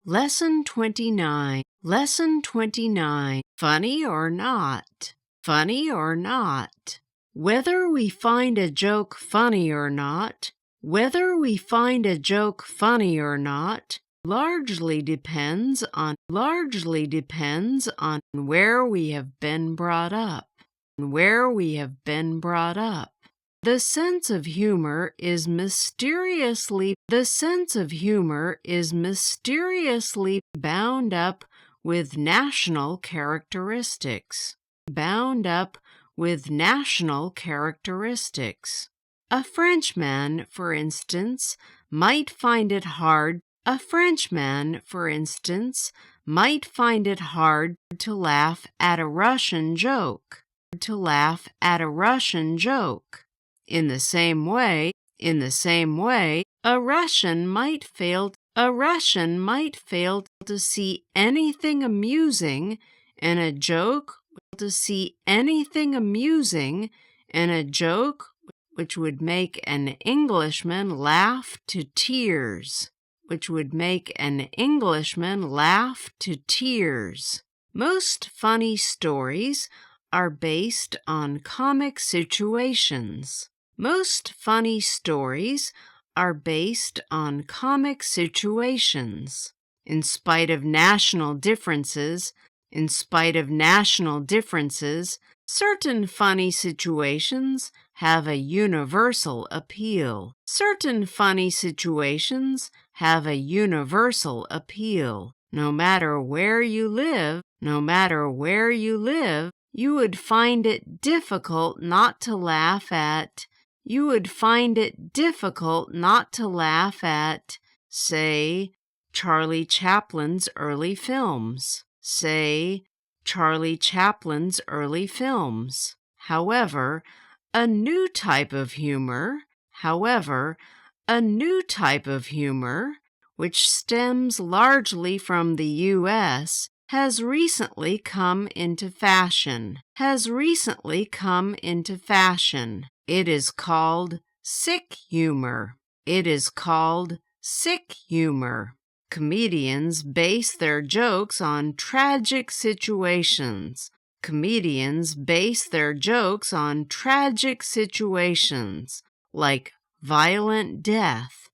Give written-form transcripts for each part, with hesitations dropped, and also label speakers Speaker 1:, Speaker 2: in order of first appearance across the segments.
Speaker 1: Lesson 29. Lesson 29. Funny or not? Funny or not? Whether we find a joke funny or not, whether we find a joke funny or not, largely depends on where we have been brought up. Where we have been brought up. The sense of humor is mysteriously bound up with national characteristics. Bound up with national characteristics. A Frenchman, for instance, might find it hard to laugh at a Russian joke. In the same way, a Russian might fail to see anything amusing in a joke which would make an Englishman laugh to tears. Most funny stories are based on comic situations. Most funny stories are based on comic situations. In spite of national differences, certain funny situations have a universal appeal. No matter where you live, you would find it difficult not to laugh at, say, Charlie Chaplin's early films. However, a new type of humor, which stems largely from the U.S., has recently come into fashion. It is called sick humor. Comedians base their jokes on tragic situations. Like violent death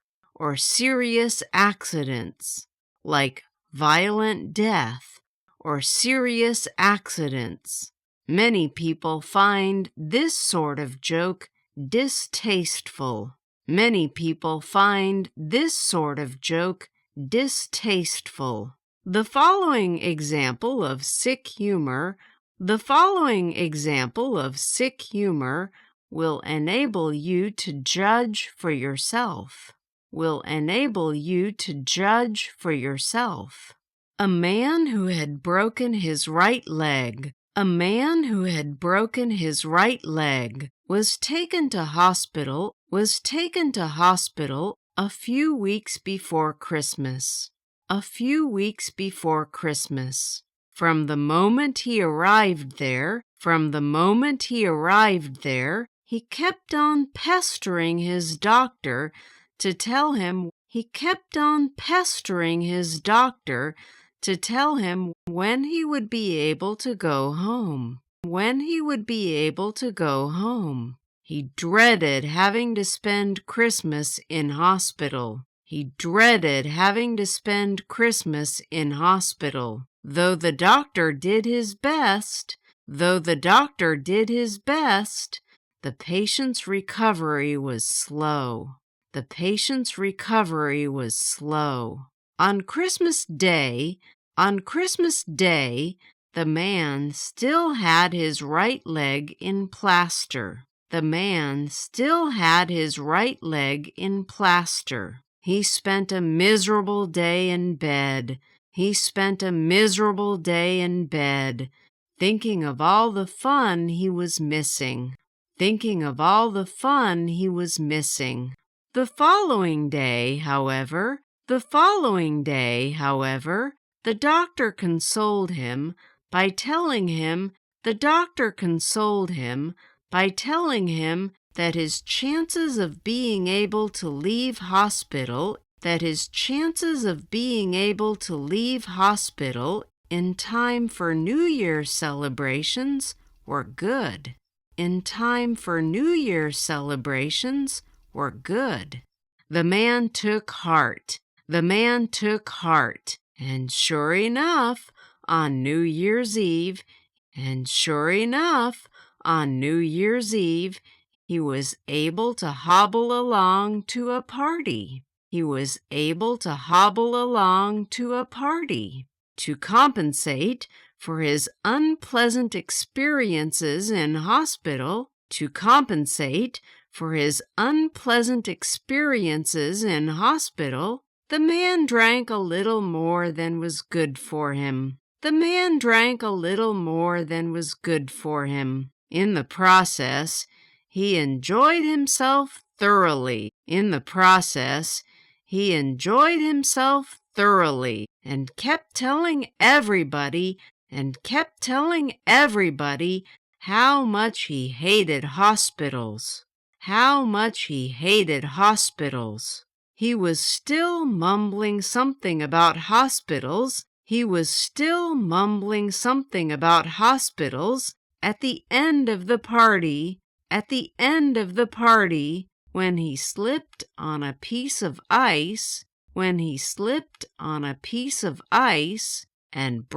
Speaker 1: or serious accidents. Many people find this sort of joke distasteful. The following example of sick humor will enable you to judge for yourself. A man who had broken his right leg was taken to hospital a few weeks before Christmas. From the moment he arrived there, he kept on pestering his doctor to tell him when he would be able to go home. He dreaded having to spend Christmas in hospital. Though the doctor did his best, the patient's recovery was slow. On Christmas Day, the man still had his right leg in plaster. He spent a miserable day in bed. Thinking of all the fun he was missing. The following day, however, the doctor consoled him by telling him that his chances of being able to leave hospital that his chances of being able to leave hospital in time for New Year's celebrations were good. In time for New Year's celebrations were good. The man took heart. The man took heart. And sure enough, on New Year's Eve, he was able to hobble along to a party. He was able to hobble along to a party. To compensate for his unpleasant experiences in hospital, the man drank a little more than was good for him. In the process, he enjoyed himself thoroughly. And kept telling everybody how much he hated hospitals. He was still mumbling something about hospitals at the end of the party, when he slipped on a piece of ice, and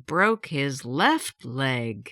Speaker 1: broke his left leg.